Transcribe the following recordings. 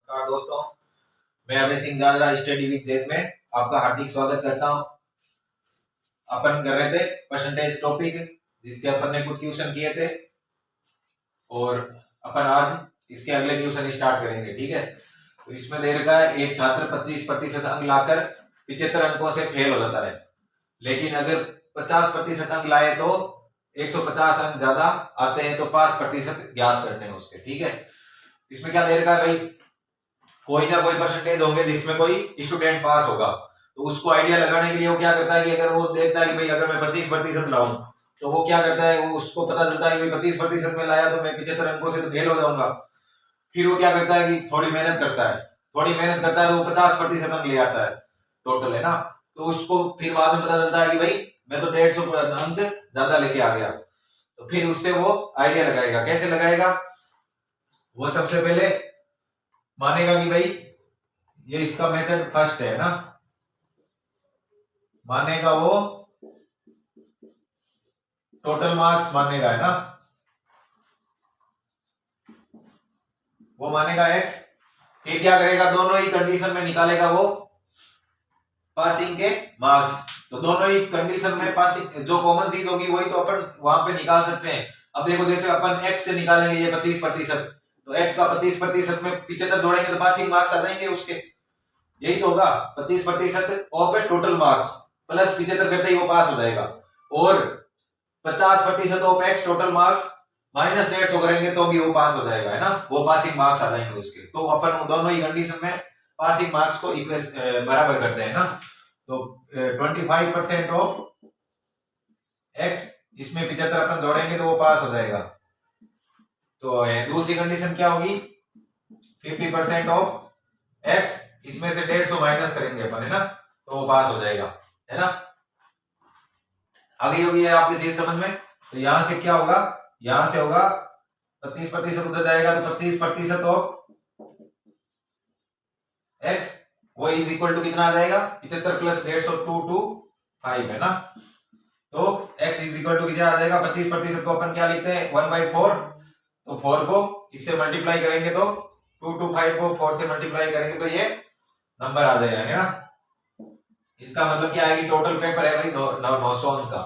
नमस्कार दोस्तों, मैं अभय सिंह जाजरा स्टडी विद जेत में आपका हार्दिक स्वागत करता हूं। अपन कर रहे थे परसेंटेज टॉपिक, जिसके अपन ने कुछ क्वेश्चन किए थे और अपन आज इसके अगले क्वेश्चन स्टार्ट करेंगे। ठीक है, तो इसमें दे रखा है एक छात्र 25% अंक लाकर 75 अंकों से फेल हो जाता है, लेकिन अगर 50% अंक लाए तो 150 अंक ज्यादा आते हैं, तो 5% ज्ञात करने हैं उसके। ठीक है, इसमें क्या दे रखा है भाई, कोई ना कोई परसेंटेज होंगे जिसमें कोई स्टूडेंट पास होगा, तो उसको आइडिया लगाने के लिए वो क्या करता है कि अगर वो देखता है कि भाई अगर मैं 25% लाऊं तो वो क्या करता है, वो उसको पता चलता है कि 25% में लाया तो मैं 75 अंकों से तो फेल हो जाऊंगा। फिर वो क्या करता है कि थोड़ी मेहनत करता है तो वो 50% अंक ले आता है टोटल, है ना। तो उसको फिर बाद में पता चलता है कि भाई मैं तो 150 अंक ज्यादा लेके आ गया, तो फिर उससे वो आइडिया लगाएगा। कैसे लगाएगा? वो सबसे पहले मानेगा कि भाई ये इसका मेथड फर्स्ट है ना, मानेगा वो टोटल मार्क्स मानेगा, है ना, वो मानेगा x। फिर क्या करेगा, दोनों ही कंडीशन में निकालेगा वो पासिंग के मार्क्स। तो दोनों ही कंडीशन में पासिंग जो कॉमन चीज होगी वही तो अपन वहां पे निकाल सकते हैं। अब देखो, जैसे अपन x से निकालेंगे ये 25%, तो x का 25% में 75 जोड़ेंगे तो पासिंग मार्क्स आ जाएंगे उसके। यही तो होगा, 25% ऑफ टोटल मार्क्स प्लस 75 करते ही वो पास हो जाएगा। और 50% of x total marks minus 150 करेंगे तो भी वो पास हो जाएगा, है ना, वो पासिंग मार्क्स आ जाएंगे उसके। तो अपन दोनों ही कंडीशन में पासिंग मार्क्स को बराबर करते हैं ना। तो 25% ऑफ एक्स, इसमें 75 अपन जोड़ेंगे तो वो पास हो जाएगा। तो दूसरी कंडीशन क्या होगी, 50% ऑफ एक्स, इसमें से 150 माइनस करेंगे अपन, है ना, तो वो पास हो जाएगा, है ना। आगे होगी है आपके चीज समझ में। तो यहां से क्या होगा, यहां से होगा 25% उधर जाएगा तो 25% ऑफ एक्स वो इज इक्वल टू कितना आ जाएगा, 75 प्लस 150 225, है ना। तो x इज इक्वल टू कितना आ जाएगा, 25% को अपन क्या लिखते हैं 1/4, तो 4 को इससे मल्टीप्लाई करेंगे तो 225 को 4 से मल्टीप्लाई करेंगे तो ये नंबर आ जाएगा, है ना। इसका मतलब क्या है कि टोटल पेपर है भाई 900 अंक का।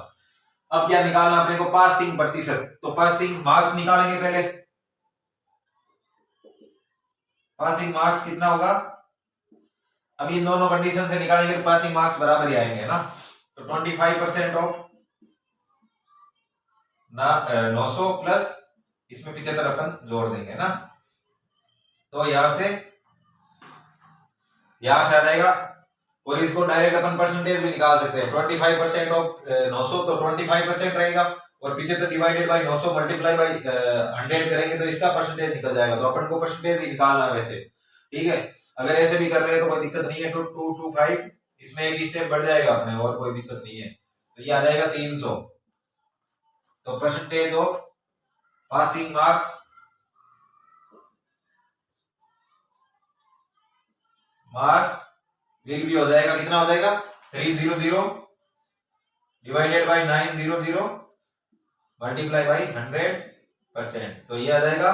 अब क्या निकालना अपने को, पासिंग प्रतिशत। तो पासिंग मार्क्स निकालेंगे पहले। पासिंग मार्क्स कितना होगा, अब इन दोनों कंडीशन से निकालेंगे तो पासिंग मार्क्स बराबर ही आएंगे ना। तो 25% ऑफ 900 प्लस इसमें 75 अपन जोड़ देंगे ना। तो यहां से आ जाएगा। और इसको डायरेक्ट अपन परसेंटेज भी निकाल सकते हैं। 25% ऑफ 900 तो 25% रहेगा, और 75 डिवाइडेड बाई 900 मल्टीप्लाई बाई 100 करेंगे तो इसका परसेंटेज निकल जाएगा। तो अपन को परसेंटेज ही निकालना है वैसे। ठीक है, अगर ऐसे भी कर रहे हैं तो कोई दिक्कत नहीं है। तो 225 इसमें एक स्टेप बढ़ जाएगा अपने, और कोई दिक्कत नहीं है। तो ये आ जाएगा 300। तो percentage of passing marks will भी हो जाएगा, कितना हो जाएगा 300 डिवाइडेड बाई 900 मल्टीप्लाई बाई 100%। तो ये आ जाएगा,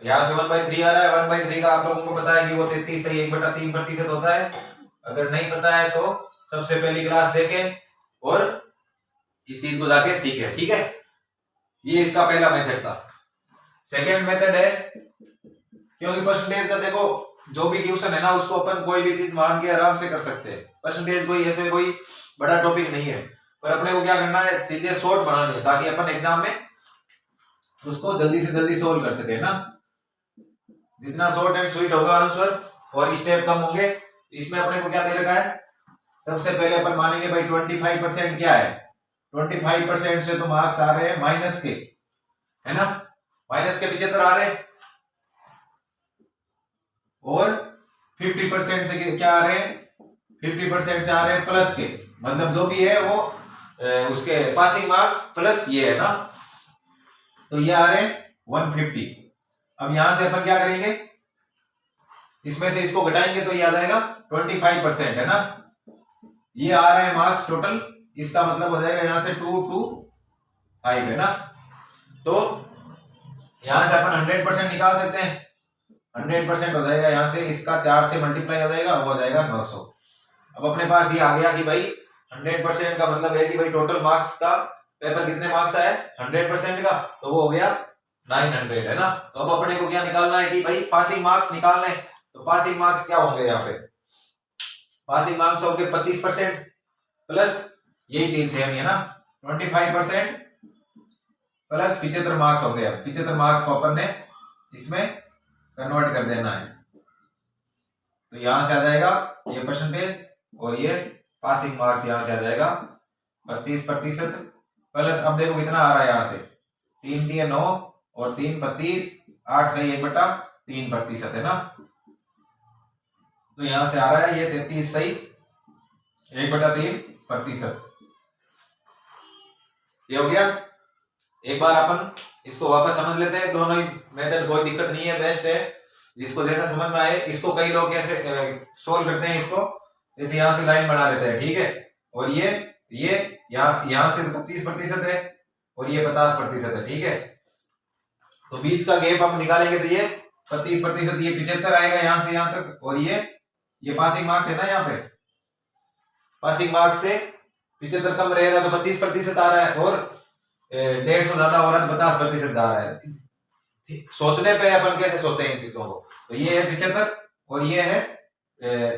यहां से 1/3 आ रहा है। 1/3 का आप लोगों को पता है कि वो 33 से 1/3% होता है। अगर नहीं पता है तो सबसे पहली क्लास देखें और इस चीज को जाके सीखें। ठीक है, ये इसका पहला मेथड था। सेकेंड मेथड है, क्योंकि परसेंटेज का देखो जो भी क्वेश्चन है ना, उसको अपन कोई भी चीज मान के आराम से कर सकते हैं। परसेंटेज कोई ऐसे कोई बड़ा टॉपिक नहीं है, पर अपने को क्या करना है, चीजें शॉर्ट बनानी है ताकि अपन एग्जाम में उसको जल्दी से जल्दी सोल्व कर सके ना। जितना शॉर्ट एंड स्वीट होगा आंसर और स्टेप कम होंगे। इसमें अपने को क्या दे रखा है, सबसे पहले अपन मानेंगे भाई 25% क्या है, 25% से तो मार्क्स आ रहे हैं माइनस के, है ना, माइनस के 75 आ रहे हैं। और 50% से क्या आ रहे हैं, 50% से आ रहे हैं प्लस के, मतलब जो भी है वो उसके पासिंग मार्क्स प्लस ये है ना। तो ये आ रहे हैं 150। अब यहां से अपन क्या करेंगे, इसमें से इसको घटाएंगे तो ये आ जाएगा 25%, है ना। ये आ रहा है मार्क्स टोटल, इसका मतलब हो जाएगा यहां से 225, है ना। तो यहां से अपन 100% निकाल सकते हैं। 100% हो जाएगा यहाँ से, इसका 4 से मल्टीप्लाई हो जाएगा, वो हो जाएगा 900। अब अपने पास ये आ गया कि भाई 100% का मतलब है कि भाई टोटल मार्क्स का पेपर कितने मार्क्स आए 100% का, तो वो हो गया 900 है ना। तो अब अपने को क्या निकालना है कि भाई पासिंग मार्क्स निकालने हैं। तो पासिंग मार्क्स क्या होंगे यहाँ पे, पासिंग मार्क्स होंगे 25% प्लस यही चीज सेम है ना 25% प्लस 75 मार्क्स होंगे। 75 मार्क्स को अपन ने इसमें कन्वर्ट कर देना है, तो यहां से आ जाएगा ये परसेंटेज और ये पासिंग मार्क्स यहां से आ जाएगा 25% प्लस, अब देखो कितना आ रहा है यहाँ से 3 3 9 और 3 25 8 सही 1/3% है ना। तो यहां से आ रहा है ये 33 सही 1/3%। ये हो गया। एक बार अपन इसको वापस समझ लेते हैं, दोनों ही मेथड कोई दिक्कत नहीं है, बेस्ट है, जिसको जैसा समझ में आए। इसको कई लोग कैसे सोल्व करते हैं इसको, जैसे यहां से लाइन बना देते हैं, ठीक है, और ये यहां से 25% है और ये 50% है, ठीक है। तो बीच का गैप हम निकालेंगे तो ये 25%, ये 75 आएगा यहां से यहां तक, और ये पासिंग मार्क्स है ना, यहाँ पे पासिंग मार्क्स से 75 कम रह रहा तो 25% आ रहा है, और 150 ज्यादा हो रहा है तो 50% जा रहा है। सोचने पे अपन कैसे सोचे इन चीजों को, तो ये है 75 और ये है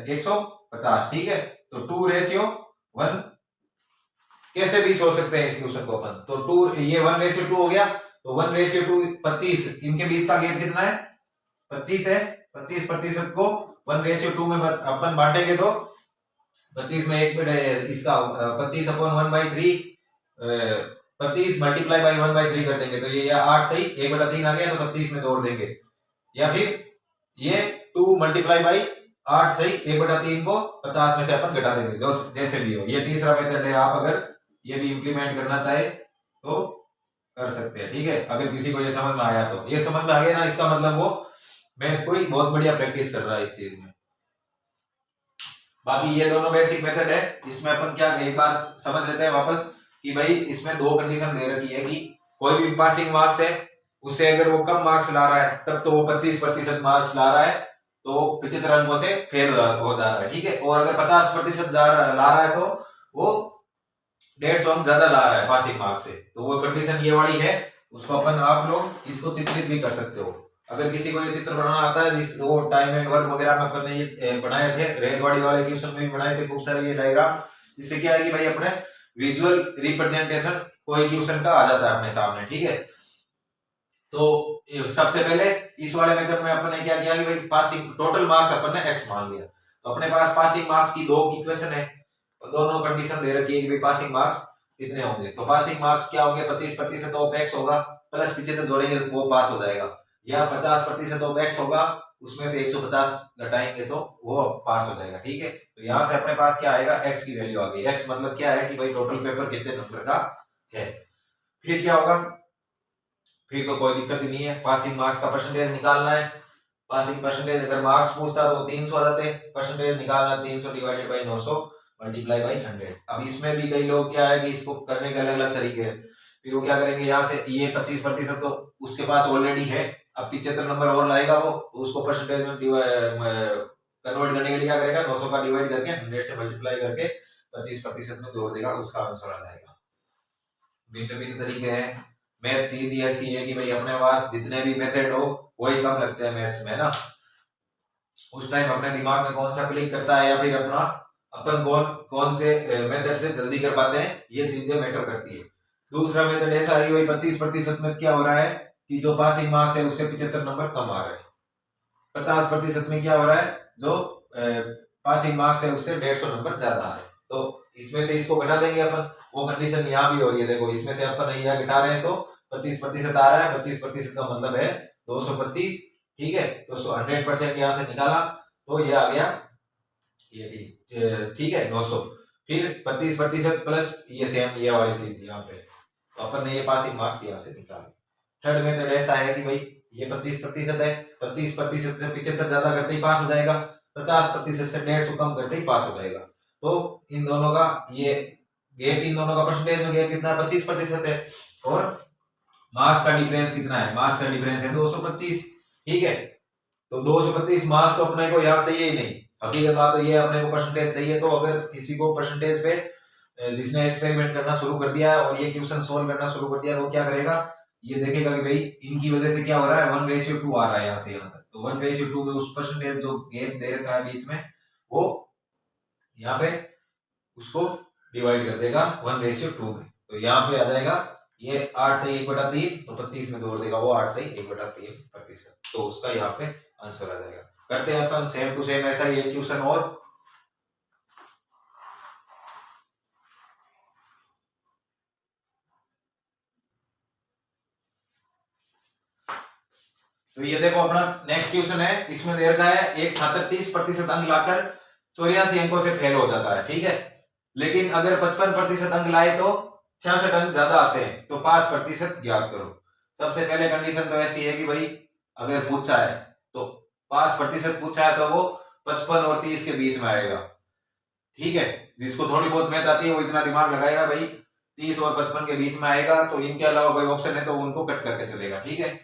150, ठीक है। तो 2:1 कैसे भी सोच सकते हैं इस क्वेश्चन को अपन, तो 2 ये 1:2 हो गया, तो 1:2 25, इनके बीच का गैप कितना है 25 है। 25% को 1:2 में अपन बांटेंगे तो 25 में इसका 25/1/3 25 मल्टीप्लाई बाई 1/3 कर देंगे, तो ये 8 सही 1/3 आ गया, तो 25 में जोड़ देंगे, या फिर ये 2 मल्टीप्लाई बाई 8 सही 1/3 को 50 में से अपन घटा देंगे, जो जैसे भी हो। ये तीसरा मेथड है, आप अगर ये भी इंप्लीमेंट करना चाहे तो कर सकते हैं, ठीक है। अगर किसी को ये समझ में आया तो, ये समझ में आ गया ना, इसका मतलब वो मैथ कोई बहुत बढ़िया प्रैक्टिस कर रहा है इस चीज में। बाकी ये दोनों बेसिक मेथड है, इसमें अपन क्या एक बार समझ लेते हैं वापस कि भाई इसमें दो कंडीशन दे रखी है कि कोई भी पासिंग मार्क्स है उससे अगर वो कम मार्क्स ला रहा है तब तो वो 25% मार्क्स ला रहा है, तो 75 अंकों से फेल हो जा रहा है, ठीक है। और अगर 50% ला रहा है तो वो 150 अंक ज्यादा ला रहा है पासिंग मार्क्स से, तो वो कंडीशन ये वाली है। उसको अपन आप लोग इसको चित्रित भी कर सकते हो, अगर किसी को ये चित्र बनाना आता है, जिस वो टाइम एंड वर्क वगैरह में अपन ने ये बनाए थे, रेलगाड़ी वाले क्वेश्चन में भी बनाए थे खूब सारे ये डायग्राम, जिससे क्या है कि भाई अपने विजुअल रिप्रेजेंटेशन कोई क्वेश्चन का आ जाता है अपने सामने, ठीक है। तो सबसे पहले इस वाले मेथड में अपन ने क्या किया कि भाई पासिंग टोटल मार्क्स अपन ने x मान लिया, तो अपने पास पासिंग मार्क्स की दो इक्वेशन है, तो दोनों कंडीशन दे रखी है कि भाई पासिंग मार्क्स कितने होंगे। तो पासिंग मार्क्स क्या होंगे 25% ऑफ x होगा, प्लस 75 जोड़ेंगे तो वो पास हो जाएगा, या 50% ऑफ x होगा, उसमें से 150 घटाएंगे तो वो पास हो जाएगा, ठीक है। तो यहाँ से अपने पास क्या आएगा x की वैल्यू आ गई। x मतलब क्या है कि भाई टोटल पेपर कितने नंबर का है। फिर क्या होगा, फिर तो कोई दिक्कत ही नहीं है, पासिंग मार्क्स का परसेंटेज निकालना है। पासिंग परसेंटेज अगर मार्क्स पूछता तो 300 आ जाते, परसेंटेज निकालना 300 डिवाइडेड बाई 900 मल्टीप्लाई बाई 100। अब इसमें भी कई लोग क्या है कि इसको करने के अलग अलग तरीके हैं। फिर वो क्या करेंगे, यहाँ से ये 25% तो उसके पास ऑलरेडी है, अब 75 नंबर और लाएगा वो, तो उसको परसेंटेज में कन्वर्ट करने के लिए क्या करेगा 900 का डिवाइड करके 100 से मल्टीप्लाई करके 25% में जोड़ देगा, उसका आंसर आ जाएगा। भिन्न भिन्न तरीके हैं। मैथ चीज ही ऐसी है कि भाई अपने पास जितने भी मेथड हो वही कम लगते हैं मैथ्स में ना, उस टाइम अपने दिमाग में कौन सा क्लिक करता है या फिर अपना अपन कौन से मेथड से जल्दी कर पाते हैं, ये चीजें मैटर करती है। दूसरा मेथड ऐसा है भाई 25% में क्या हो रहा है कि जो पासिंग मार्क्स है उससे 75 नंबर कम आ रहे हैं। 50% में क्या हो रहा है, जो पासिंग मार्क्स है उससे 150 नंबर ज्यादा आ रहे हैं, तो इसमें से इसको घटा देंगे अपन। वो कंडीशन यहाँ भी हो रही है, देखो इसमें से अपन यहाँ घटा रहे हैं तो 25% आ रहा है, 25% का मतलब है 225, ठीक है। तो 100% यहाँ से निकाला तो ये आ गया ये भी, ठीक है 900। फिर 25% प्लस ये सेम ये वाली चीज यहाँ पे, तो अपन ने ये पासिंग मार्क्स यहाँ से निकाले। थर्ड मेथड ऐसा है कि भाई ये 25% है, 25% से 75 ज्यादा करते ही पास हो जाएगा, 50% से 150 कम करते ही पास हो जाएगा। तो इन दोनों का ये गैप, इन दोनों का परसेंटेज में गैप कितना 25% है, और मार्क्स का डिफरेंस कितना है, मार्क्स का डिफरेंस है 225, ठीक है। तो 225 मार्क्स तो अपने को यहाँ चाहिए ही नहीं। हकीकत बात तो ये अपने को परसेंटेज चाहिए। तो अगर किसी को परसेंटेज पे जिसने एक्सपेरिमेंट करना शुरू कर दिया है और ये क्वेश्चन सोल्व करना शुरू कर दिया, तो क्या करेगा, ये देखेगा कि भाई इनकी वजह से क्या हो रहा है, 1:2 आ रहा है यहाँ से यहाँ तक। तो 1:2 में उस परसेंटेज जो गैप दे रखा है बीच में, वो यहाँ पे उसको डिवाइड कर देगा 1:2 में। तो यहाँ पे आ जाएगा ये 8 से 1/3, तो 25 में जोड़ देगा वो 8 से 1/3%। तो उसका यहाँ पे आंसर आ जाएगा। करते हैं अपन सेम टू सेम ऐसा ही एक क्वेश्चन और। तो ये देखो अपना नेक्स्ट क्वेश्चन है। इसमें दे रखा है एक छात्र 30% अंक लाकर 84 अंकों से फेल हो जाता है, ठीक है। लेकिन अगर 55% अंक लाए तो 66 अंक ज्यादा आते हैं, तो 5% ज्ञात करो। सबसे पहले कंडीशन तो ऐसी है कि भाई अगर पूछा है तो 5% पूछा है तो वो 55 और 30 के बीच में आएगा, ठीक है। जिसको थोड़ी बहुत मैथ आती है वो इतना दिमाग लगाएगा भाई 30 और 55 के बीच में आएगा, तो इनके अलावा कोई ऑप्शन है तो उनको कट करके चलेगा, ठीक है।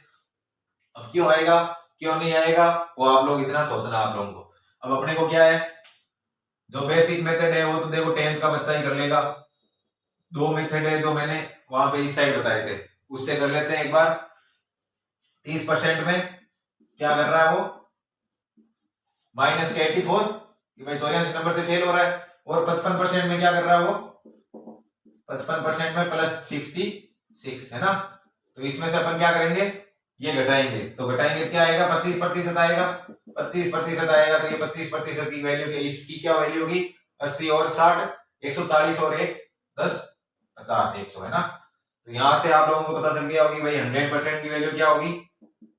अब क्यों आएगा क्यों नहीं आएगा वो आप लोग इतना सोचना आप लोगों को। अब अपने को क्या है, जो बेसिक मेथड है वो तो देखो 10th का बच्चा ही कर लेगा। दो मेथड है जो मैंने वहां पे इस साइड बताए थे, उससे कर लेते हैं एक बार। 30% में क्या कर रहा है वो, माइनस के 84 कि भाई 84 नंबर से फेल हो रहा है। और 55% में क्या कर रहा है वो, 55% में प्लस 66 है ना। तो इसमें से अपन क्या करेंगे, ये घटाएंगे। तो घटाएंगे क्या आएगा, 25% आएगा। 25% आएगा तो ये 25% की वैल्यू, इसकी क्या वैल्यू होगी, 80 और 60, 140 और 1 10 50 100 है ना। तो यहां से आप लोगों को पता चल गया होगी भाई 100% की वैल्यू क्या होगी,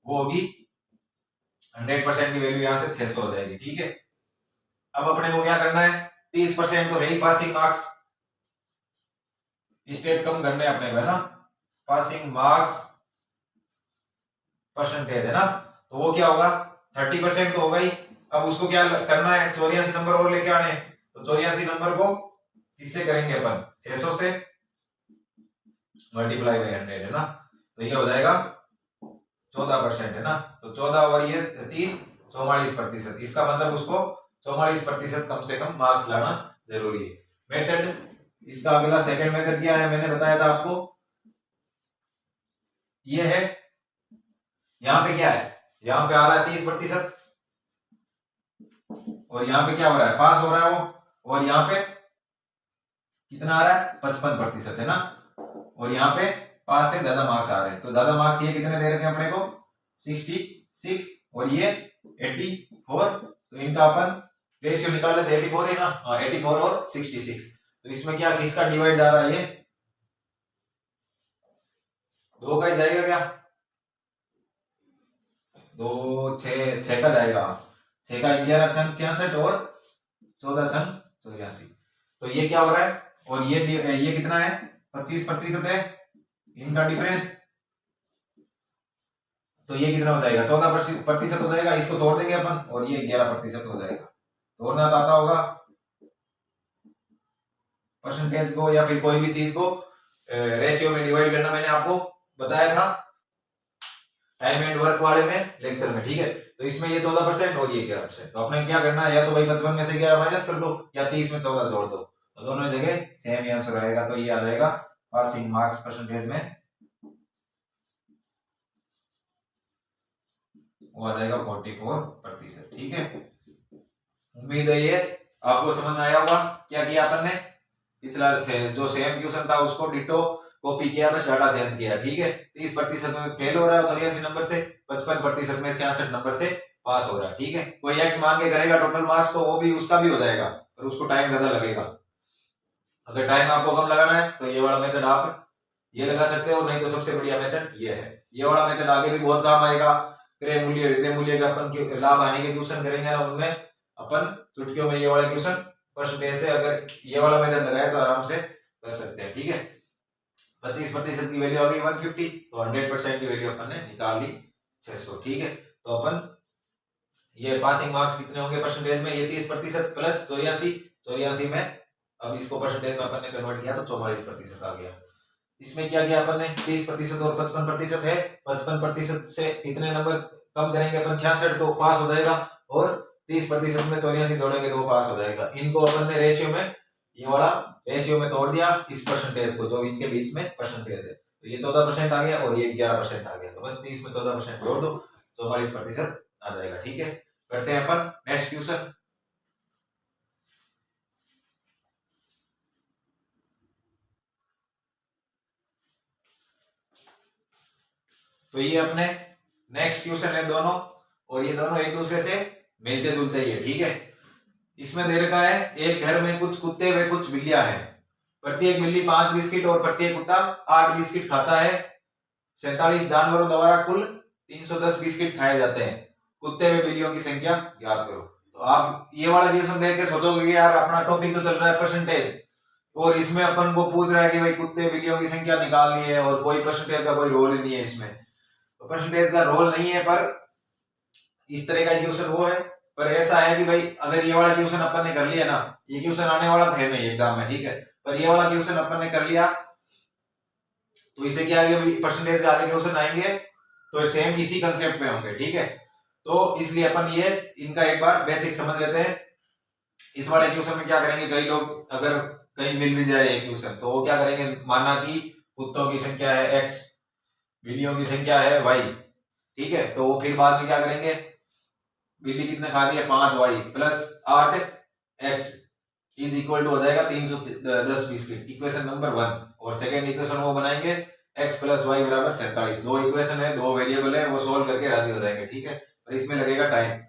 वो होगी 100% की वैल्यू यहां से 600 हो जाएगी, ठीक है। अब अपने को क्या करना है, 30% तो है ही पासिंग मार्क्स, स्टेप कम करने अपने को है ना, पासिंग मार्क्स परसेंटेज है ना। तो वो क्या होगा, 30% तो होगा ही। अब उसको क्या करना है, 84 नंबर और लेके आने। तो 84 नंबर को किससे करेंगे अपन, 600 से मल्टीप्लाई बाय 100 है ना। तो ये हो जाएगा 14% है ना। तो 14 और ये 30 44%। इसका मतलब उसको 44% कम से कम मार्क्स लाना जरूरी है। मेथड इसका अगला सेकंड मेथड क्या है, मैंने बताया था आपको, ये है। यहाँ पे क्या है, यहाँ पे आ रहा है 30% और यहाँ पे क्या हो रहा है, पास हो रहा है वो। और यहाँ पे कितना आ रहा है, 55% है ना। और यहाँ पे पास से ज्यादा मार्क्स आ रहे हैं। तो ज्यादा मार्क्स ये कितने दे रखे हैं अपने को, 66 और ये 84। तो इनका अपन रेशियो निकाल लेते, 84 है ना, 84 और 66। तो इसमें क्या किसका डिवाइड जा रहा है, ये 2 का ही जाएगा क्या, 2 6 का जाएगा। 6 का 11 छंग 66 और 14 छंग 84। तो ये क्या हो रहा है, और ये कितना है, 25% है इनका डिफरेंस। तो ये कितना हो जाएगा, 14% हो जाएगा। इसको तोड़ देंगे अपन और ये 11% हो जाएगा। तोड़ना तो आता होगा परसेंटेज को या फिर कोई भी चीज को रेशियो में डिवाइड करना, मैंने आपको बताया था टाइम एंड वर्क वाले में लेक्चर में, ठीक है। तो इसमें ये 14% और ये 11%। तो अपने क्या करना है, या तो भाई 55 में से 11 माइनस कर दो या 30 में 14 जोड़ दो, तो दोनों जगह सेम ही आंसर आएगा। तो ये आ जाएगा पासिंग मार्क्स परसेंटेज में, वो आ जाएगा 44%, ठीक है। उम्मीद है ये आपको समझ में आया होगा। क्या किया अपन ने, पिछला जो सेम क्वेश्चन था उसको डिटो कॉपी किया, बस डाटा चेंज किया, ठीक है। 30% में फेल हो रहा है 84 नंबर से, 55% में 66 नंबर से पास हो रहा है, ठीक है। कोई एक्स मान के करेगा टोटल मार्क्स तो वो भी उसका भी हो जाएगा, पर उसको टाइम ज्यादा लगेगा। अगर टाइम आपको कम लगाना है तो ये वाला मेथड आप ये लगा सकते हो, नहीं तो सबसे बढ़िया मेथड ये है। ये वाला मेथड आगे भी बहुत काम आएगा। क्रय मूल्य विक्रय मूल्य का अपन लाभ हानि के क्वेश्चन करेंगे ना, उनमें अपन चुटकियों में ये वाला क्वेश्चन परसेंटेज से अगर ये वाला मेथड लगाए तो आराम से कर सकते हैं, ठीक है। 25% की वैल्यू आ गई 150, तो 100% की वैल्यू अपन ने निकाल ली 600, ठीक है। तो अपन ये पासिंग मार्क्स कितने होंगे परसेंटेज में, ये 30% प्लस 84 में, अब इसको परसेंटेज में अपन ने कन्वर्ट किया तो 44% आ गया। इसमें क्या किया अपन ने, 30% और 55% है। 55% से कितने नंबर कम करेंगे अपन 66 तो पास हो जाएगा, और 30% में 84 जोड़ेंगे तो वो पास हो जाएगा। इनको अपन ने रेशियो में, ये वाला रेशियो में तोड़ दिया इस परसेंटेज को, जो इनके बीच में परसेंटेज है, तो ये 14% आ गया और ये 11% आ गया, तो बस 30 में 14% जोड़ दो, 44% आ जाएगा। ठीक है, करते हैं अपन नेक्स्ट क्वेश्चन। तो ये अपने नेक्स्ट क्वेश्चन है दोनों, और ये दोनों एक दूसरे से मिलते जुलते ही है। ठीक है, इसमें दे रखा है एक घर में कुछ कुत्ते व कुछ बिल्लियां हैं, प्रत्येक बिल्ली 5 बिस्किट और प्रत्येक कुत्ता 8 बिस्किट खाता है। 47 जानवरों द्वारा कुल 310 बिस्किट खाए जाते हैं, कुत्ते व बिल्लियों की संख्या ज्ञात करो। तो आप ये वाला क्वेश्चन देख के सोचोगे कि यार अपना टॉपिक तो चल रहा है परसेंटेज, और इसमें अपन को पूछ रहा है कि भाई कुत्ते बिल्लियों की संख्या निकालनी है, और कोई परसेंटेज का कोई रोल ही नहीं है इसमें। तो परसेंटेज का रोल नहीं है, पर इस तरह का क्वेश्चन वो है। पर ऐसा है कि भाई अगर ये वाला क्वेश्चन अपन ने कर लिया ना, ये क्वेश्चन आने वाला था नहीं एग्जाम में, ठीक है, पर ये वाला क्वेश्चन अपन ने कर लिया तो इसे क्या आगे परसेंटेज के आगे क्वेश्चन आएंगे तो सेम इसी कंसेप्ट में होंगे। ठीक है, तो इसलिए अपन ये इनका एक बार बेसिक समझ लेते हैं। इस वाले क्वेश्चन में क्या करेंगे, कई लोग अगर कहीं मिल भी जाए एक क्वेश्चन तो वो क्या करेंगे, माना कि कुत्तों की संख्या है x, बिल्लियों की संख्या है y, ठीक है, तो वो फिर बाद में क्या करेंगे, बिल्ली कितने खा रही है 5y plus 8x is equal to हो जाएगा 310 बिस्किट, इक्वेशन नंबर 1। और सेकंड इक्वेशन वो बनाएंगे x प्लस वाई बराबर 47। दो इक्वेशन है, दो वेरिएबल है, वो सोल्व करके राजी हो जाएंगे। ठीक है, और इसमें लगेगा टाइम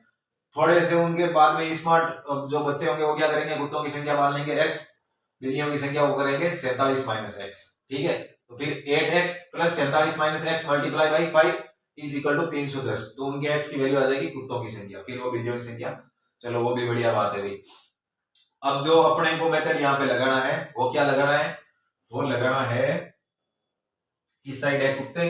थोड़े से। उनके बाद में स्मार्ट जो बच्चे होंगे वो क्या करेंगे, कुत्तों की संख्या मान लेंगे x, बिल्लियों की संख्या वो करेंगे 47 माइनस x। ठीक है, तो फिर 8x plus 47 minus x multiply by 5 is equal to 310। तो उनके x की वैल्यू आ जाएगी कुत्तों की संख्या, फिर वो बिल्लियों की संख्या। चलो वो भी बढ़िया बात है भाई। अब जो अपने को मेथड यहाँ पे लगाना है वो क्या लगाना है, वो लगाना है इस साइड है कुत्ते,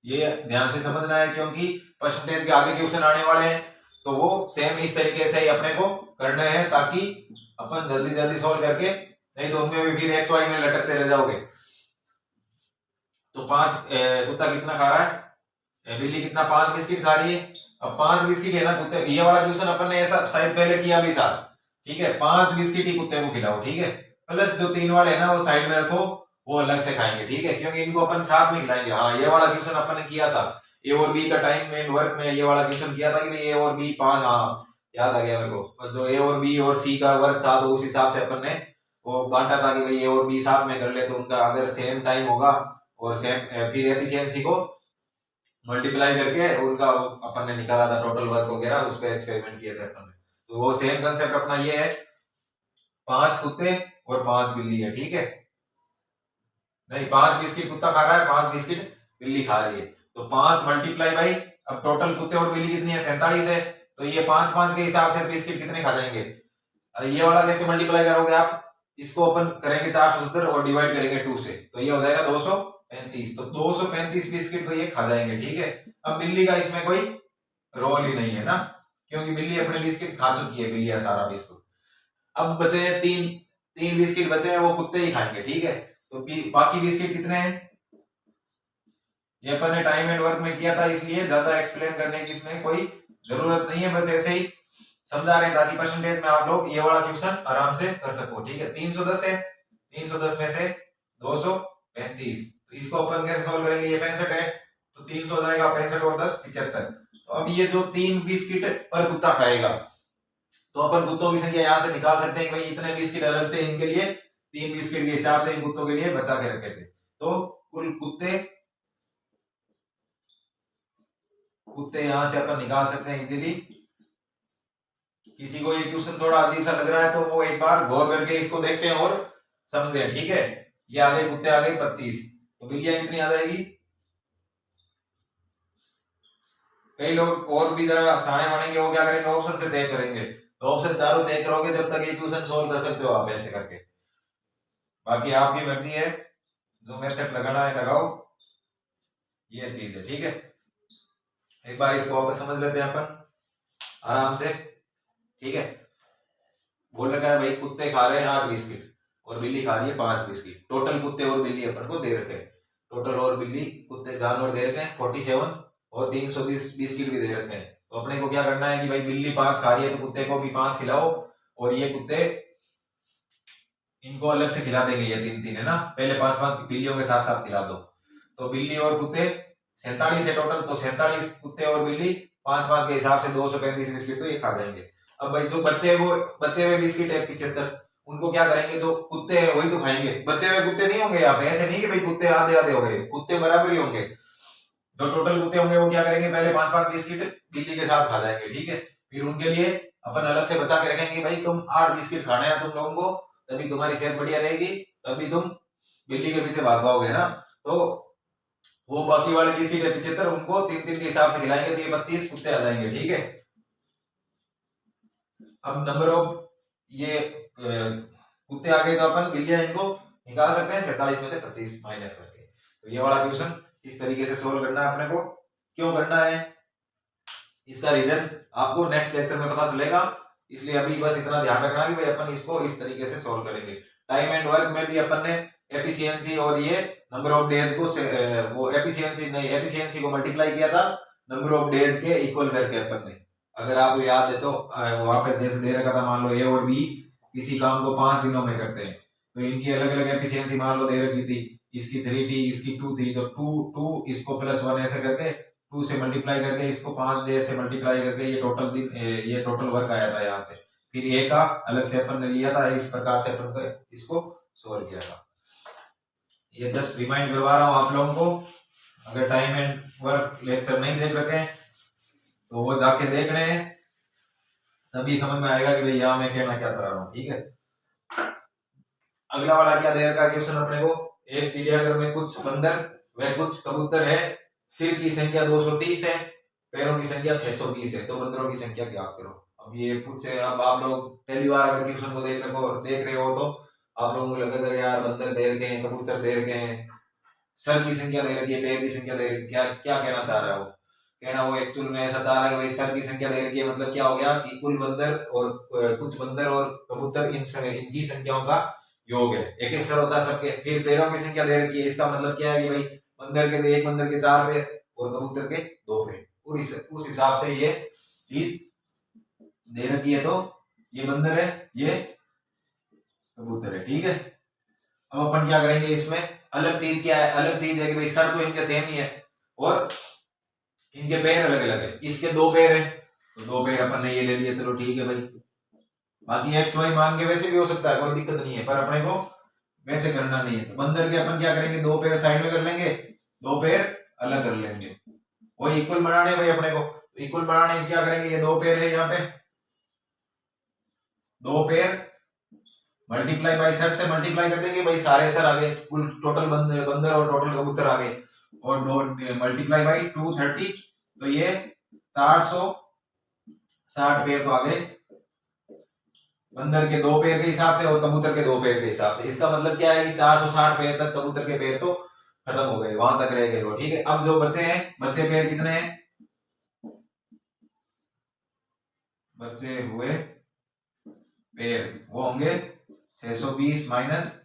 ये ध्यान से समझना है क्योंकि परसेंटेज के आगे क्वेश्चन आने वाले हैं, तो वो सेम इस तरीके से ही अपने को करने हैं ताकि अपन जल्दी जल्दी सॉल्व करके, नहीं तो उनमें भी फिर एक्स वाई में लटकते रह जाओगे। तो 5 कुत्ता कितना खा रहा है, बिल्ली कितना 5 बिस्किट खा रही है। अब 5 बिस्किट है ना कुत्ते, ये वाला क्वेश्चन अपन ने ऐसा शायद पहले किया भी था। ठीक है, 5 बिस्किट ही कुत्ते को खिलाओ। ठीक है, प्लस जो 3 वाले है ना वो साइड में रखो, वो अलग से खाएंगे। ठीक है, क्योंकि इनको अपन साथ में खिलाएंगे। हाँ, ये वाला क्वेश्चन अपन ने किया था ए और बी का टाइम एंड वर्क में, ये वाला क्वेश्चन किया था कि भाई ए और बी 5, हाँ याद आ गया मेरे को, जो ए और बी और सी का वर्क था तो उस हिसाब से अपन ने वो बांटा था कि भाई ए और बी साथ में कर ले, तो उनका अगर सेम टाइम होगा और सेम फिर एफिशिएंसी को मल्टीप्लाई करके उनका अपन ने निकाला था टोटल वर्क वगैरह, उस पर एक्सपेरिमेंट किए थे अपन ने। तो वो सेम कंसेप्ट अपना ये है, 5 कुत्ते और 5 बिल्ली है। ठीक है, नहीं 5 बिस्किट कुत्ता खा रहा है, 5 बिस्किट बिल्ली खा रही है, तो 5 मल्टीप्लाई बाई, अब टोटल कुत्ते और बिल्ली कितनी है 47 है, तो ये 5-5 के हिसाब से बिस्किट कितने खा जाएंगे। ये वाला कैसे मल्टीप्लाई करोगे आप, इसको अपन करेंगे 470 और डिवाइड करेंगे 2 से, तो ये हो जाएगा 235। तो 235 बिस्किट तो ये खा जाएंगे। ठीक है, अब बिल्ली का इसमें कोई रोल ही नहीं है ना, क्योंकि बिल्ली अपने बिस्किट खा चुकी है, बिल्ली सारा बिस्कुट। अब बचे हैं 3 बिस्किट बचे हैं, वो कुत्ते ही खाएंगे। ठीक है, तो बाकी बिस्किट कितने हैं, ये अपन ने टाइम एंड वर्क में किया था, इसलिए ज्यादा एक्सप्लेन करने की इसमें कोई जरूरत नहीं है, बस ऐसे ही समझा रहे हैं ताकि परसेंटेज में आप लोग ये वाला क्वेश्चन आराम से कर सको। ठीक है, 310 है, 310 में से 235, तो इसको अपन कैसे सॉल्व करेंगे, ये 65 है तो 300 हो जाएगा, 65 और 10 75। तो अब ये जो 3 बिस्किट पर कुत्ता खाएगा, तो अपन कुत्तों की संख्या यहां से निकाल सकते हैं कि भाई इतने बिस्किट अलग से इनके लिए 3 बिस्किट के हिसाब से इन कुत्तों के लिए बचा के रखे थे। तो कुल कुत्ते यहां से अपन निकाल सकते हैं इजीली। किसी को ये क्वेश्चन थोड़ा अजीब सा लग रहा है तो वो एक बार गौर करके इसको देखें और समझें। ठीक है, ये आ गए कुत्ते, आ गए 25, तो बिल्लियां कितनी आ जाएगी। कई लोग और भी जरा साने बनेंगे, वो क्या करेंगे, ऑप्शन से चेक करेंगे, तो ऑप्शन चारों चेक करोगे जब तक ये क्वेश्चन सोल्व कर सकते हो आप ऐसे करके। बाकी आपकी मर्जी है, जो मेथड लगाना है लगाओ, ये चीज है। ठीक है, एक बार इसको वापस समझ लेते हैं अपन आराम से। ठीक है, बोल रखा है भाई कुत्ते खा रहे हैं 8 बिस्किट और बिल्ली खा रही है 5 बिस्किट, टोटल कुत्ते और बिल्ली अपन को दे रखे हैं, टोटल और बिल्ली कुत्ते जानवर दे रखे हैं 47 और 320 बिस्किट भी दे रखे हैं। तो अपने को क्या करना है कि भाई बिल्ली 5 खा रही है तो कुत्ते को भी 5 खिलाओ, और ये कुत्ते इनको अलग से खिला देंगे, ये 3-3 है ना, पहले 5-5 बिल्लियों के साथ साथ खिला दो। तो बिल्ली और कुत्ते 47 है टोटल, तो 47 कुत्ते और बिल्ली 5-5 के हिसाब से 235 बिस्किट तो ये खा जाएंगे। अब भाई जो बच्चे वो बच्चे हुए बिस्किट है 75, उनको क्या करेंगे, जो कुत्ते हैं वही तो खाएंगे, बच्चे हुए कुत्ते नहीं होंगे यहाँ पे, ऐसे नहीं कि भाई कुत्ते आधे आधे हो गए, कुत्ते बराबर ही होंगे। जो टोटल कुत्ते होंगे वो क्या करेंगे, पहले 5-5 बिस्किट बिल्ली के साथ खा जाएंगे, ठीक है। फिर उनके लिए अपन अलग से बचा के रखेंगे, भाई तुम 8 बिस्किट खाने हैं तुम लोगों को, तभी तुम्हारी सेहत बढ़िया रहेगी, तभी तुम बिल्ली के पीछे भाग पाओगे ना। तो वो बाकी वाले बिस्किट है 75, उनको 3-3 के हिसाब से खिलाएंगे, तो ये 25 कुत्ते आ जाएंगे, ठीक है। अब नंबर ऑफ ये कुत्ते आ गए, तो अपन बिल्लियां इनको निकाल सकते हैं 47 में से 25 माइनस करके। तो ये वाला क्वेश्चन इस तरीके से सोल्व करना है अपने को। क्यों करना है, इसका रीजन आपको नेक्स्ट लेक्चर में पता चलेगा, इसलिए अभी बस इतना ध्यान रखना कि भाई अपन इसको इस तरीके से सोल्व करेंगे। टाइम एंड वर्क में भी अपन ने एफिशिएंसी और ये नंबर ऑफ डेज को वो एफिशिएंसी को मल्टीप्लाई किया था नंबर ऑफ डेज के इक्वल करके अपन ने। अगर आपको याद है तो वहां पे जैसे दे रखा था, मान लो ए और बी किसी काम को 5 दिनों में करते हैं, तो इनकी अलग अलग एफिशिएंसी मान लो दे रखी थी, इसकी 3 थी, इसकी 2 थी, तो 2 इसको +1 ऐसे करके 2 से मल्टीप्लाई करके इसको 5 डेज से मल्टीप्लाई करके ये टोटल दिन ये टोटल वर्क आया था यहाँ से। फिर ए का अलग से अपन ने लिया था, इस प्रकार से अपन इसको सोल्व किया था। ये जस्ट रिमाइंड करवा रहा हूँ आप लोगों को, अगर टाइम एंड वर्क लेक्चर नहीं देख रखे हैं तो वो जाके देख रहे हैं, तभी समझ में आएगा कि भाई यहाँ मैं कहना क्या चाह रहा हूँ, ठीक है। अगला वाला क्या दे रखा है क्वेश्चन अपने को, एक चिड़ियाघर में कुछ बंदर व कुछ कबूतर है, सिर की संख्या 230 है, पैरों की संख्या 620 है, तो बंदरों की संख्या ज्ञात करो। अब ये पूछे, अब आप लोग पहली बार अगर क्वेश्चन को देख रहे हो तो आप लोगों को लगेगा यार बंदर दे रखे हैं, कबूतर दे रखे हैं, सर की संख्या दे रखी है, पैर की संख्या दे रखी है, क्या क्या कहना चाह रहा है वो। कहना वो एक्चुअल में ऐसा चाह रहा है कि भाई सर की संख्या दे रखी है, मतलब क्या हो गया कि कुल बंदर और कुछ बंदर और कबूतर इनकी संख्याओं का योग है, एक एक सर होता है सबके। फिर पैरों की संख्या दे रखी है, इसका मतलब क्या है कि भाई एक बंदर के 4 पैर और कबूतर के 2 पैर, उस हिसाब से ये चीज दे रखी है। तो ये बंदर है, ये कबूतर है, ठीक है। अब अपन क्या करेंगे, इसमें अलग चीज क्या है, अलग चीज है कि भाई सर तो इनके सेम ही है और इनके पैर अलग अलग है। इसके 2 पैर है तो 2 पैर अपन ने ये ले लिए, चलो ठीक है भाई। बाकी एक्स वाई मान के वैसे भी हो सकता है, कोई दिक्कत नहीं है, पर अपने को वैसे करना नहीं है। तो बंदर के अपन क्या करेंगे, 2 पैर साइड में कर लेंगे, 2 पैर अलग कर लेंगे, वही इक्वल बनाने भाई अपने को। इक्वल बनाने क्या करेंगे, ये 2 पैर है, यहाँ पे 2 पैर मल्टीप्लाई बाई सर से मल्टीप्लाई कर देंगे भाई, सारे सर आ गए, कुल टोटल बंदर और टोटल कबूतर आ गए, और मल्टीप्लाई बाई 230, तो ये 460 पैर तो आ गए बंदर के 2 पैर के हिसाब से और कबूतर के 2 पैर के हिसाब से। इसका मतलब क्या है कि 460 पैर तक कबूतर के पैर तो खत्म हो गए, वहां तक रह गए वो, ठीक है। अब जो बचे हैं, बचे पैर कितने हैं, बचे हुए पैर वो होंगे 620 माइनस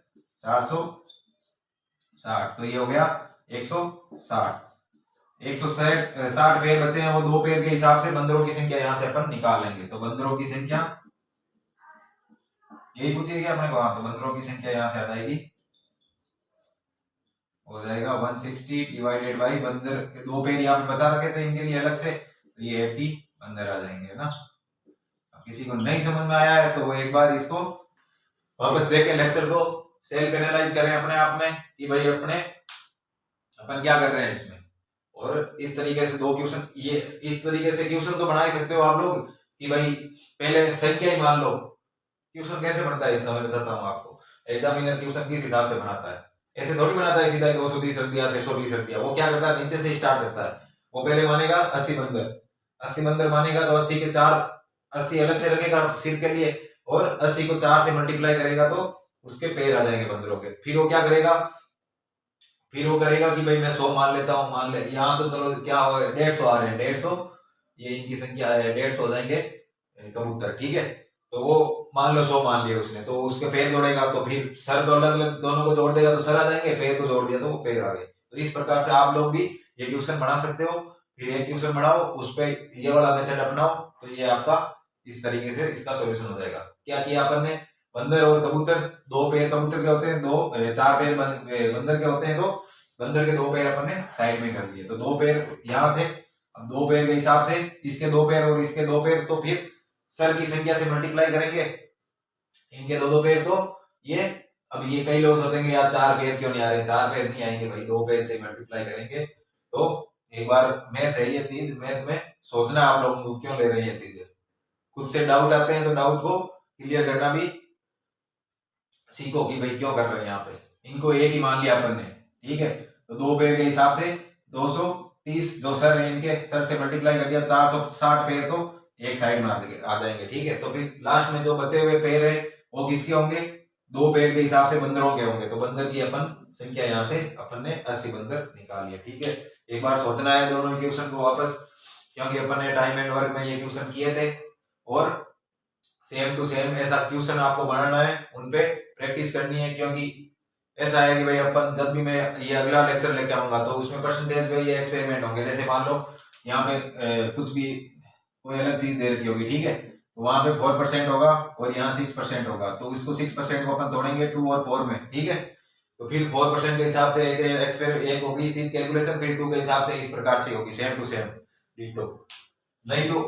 460, तो ये हो गया 160। 160 पैर बचे हैं, वो 2 पैर के हिसाब से बंदरों की संख्या यहां से अपन निकाल लेंगे। तो बंदरों की संख्या यही पूछेगी अपने को, तो बंदरों की संख्या यहां से आ जाएगी, हो जाएगा 160 डिवाइडेड बाई बंदर के 2 पैर यहाँ पे बचा रखे थे इनके लिए अलग से, तो ये 80 बंदर आ जाएंगे ना। अब किसी को नहीं समझ में आया है तो वो एक बार इसको वापस देखें, लेक्चर को सेल्फ एनालाइज करें अपने आप में कि भाई अपन क्या कर रहे हैं इसमें। और इस तरीके से 2 क्वेश्चन, ये इस तरीके से क्वेश्चन तो बना ही सकते हो आप लोग कि भाई पहले संख्या ही मान लो। क्वेश्चन कैसे बनता है इसका मैं बताता हूँ आपको। एग्जामिनर क्वेश्चन किस हिसाब से बनाता है, ऐसे थोड़ी बनाता है सीधा 230 रख दिया 620 रख दिया। वो क्या करता है, नीचे से स्टार्ट करता है। वो पहले मानेगा 80 बंदर मानेगा, तो 80 के 4 80 अलग से रखेगा सिर के लिए, और 80 को 4 से मल्टीप्लाई करेगा तो उसके पैर आ जाएंगे बंदरों के। फिर वो क्या करेगा, फिर वो करेगा कि भाई मैं 100 मान लेता हूँ, मान ले यहाँ तो चलो क्या हो 150 आ रहे हैं, 150 ये इनकी संख्या है, 150 हो जाएंगे कबूतर, ठीक है। तो वो मान लो 100 मान लिया उसने, तो उसके पैर जोड़ेगा, तो फिर सर तो अलग अलग दोनों को जोड़ देगा तो सर आ जाएंगे, पैर को जोड़ दिया तो वो पैर आ गए। तो इस प्रकार से आप लोग भी ये क्वेश्चन बना सकते हो। फिर एक क्वेश्चन बढ़ाओ, उस पे ये वाला मेथड अपनाओ, तो ये आपका इस तरीके से इसका सॉल्यूशन हो जाएगा। क्या किया अपन ने, बंदर और कबूतर, दो पैर कबूतर के होते हैं, चार पैर बंदर के होते हैं, तो बंदर के दो पैर अपन ने साइड में कर दिए, तो दो पैर यहाँ थे। अब दो पैर के हिसाब से इसके दो पैर और इसके दो पैर, तो फिर सर की संख्या से मल्टीप्लाई करेंगे, इनके दो दो पैर, तो ये अब ये कई लोग सोचेंगे यार चार पैर क्यों नहीं आ रहे, चार पैर नहीं आएंगे भाई, दो पैर से मल्टीप्लाई करेंगे। तो एक बार मैथ है ये चीज, मैथ में सोचना आप लोगों को क्यों ले रहे हैं ये चीजें, खुद से डाउट आते हैं तो डाउट को क्लियर करना भी सीखो कि भाई क्यों कर रहे हैं यहाँ पे। इनको एक ही मान लिया अपन ने, ठीक है, तो दो पैर के हिसाब से 230 जो सर है इनके सर से मल्टीप्लाई कर दिया, 460 पैर तो एक साइड में आ जाएंगे, ठीक है। तो फिर लास्ट में जो बचे हुए पैर है वो किसके होंगे, दो पैर के हिसाब से बंदरों के होंगे, तो बंदर की अपन संख्या यहाँ से अपन ने 80 बंदर निकाल लिया, ठीक है। एक बार सोचना है दोनों क्वेश्चन को वापस, क्योंकि अपन ने टाइम एंड वर्क में ये क्वेश्चन किए थे, और सेम टू सेम ऐसा क्वेश्चन आपको बनाना है, उनपे प्रैक्टिस करनी है, क्योंकि ऐसा है कि भाई अपन जब भी मैं ये अगला लेक्चर लेके आऊंगा तो उसमें परसेंटेज पे ये एक्सपेरिमेंट होंगे। जैसे मान लो यहाँ पे कुछ भी कोई अलग चीज दे रखी होगी, ठीक है, तो वहां पे 4% होगा और यहाँ 6% होगा, तो इसको 6% को अपन तोड़ेंगे 2 और 4 में, ठीक है। तो फिर 4% के हिसाब से एक होगी चीज कैलकुलेशन, फिर 2 के हिसाब से इस प्रकार से होगी, सेम टू सेम डिटो। नहीं तो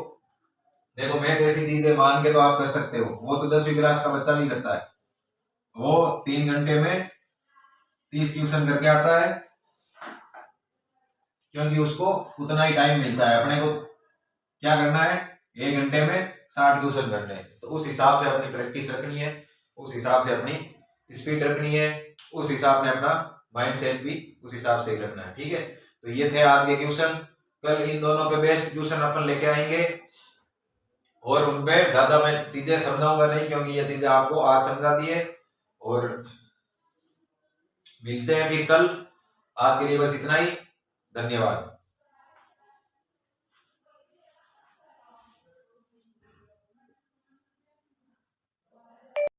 देखो मैथ ऐसी चीज है, मान के तो आप कर सकते हो, वो तो 10वीं क्लास का बच्चा भी करता है, वो 3 घंटे में 30 क्वेश्चन करके आता है, क्योंकि उसको उतना ही टाइम मिलता है। अपने को क्या करना है, 1 घंटे में 60 क्वेश्चन करने हैं, तो उस हिसाब से अपनी प्रैक्टिस रखनी है, उस हिसाब से अपनी स्पीड रखनी है, उस हिसाब से अपना माइंड सेट भी उस हिसाब से ही रखना है, ठीक है। तो ये थे आज के क्वेश्चन, कल इन दोनों पे बेस्ट क्वेश्चन अपन लेके आएंगे, और उनपे ज्यादा मैं चीजें समझाऊंगा नहीं, क्योंकि ये चीजें आपको आज समझा दी है। और मिलते हैं फिर कल, आज के लिए बस इतना ही, धन्यवाद।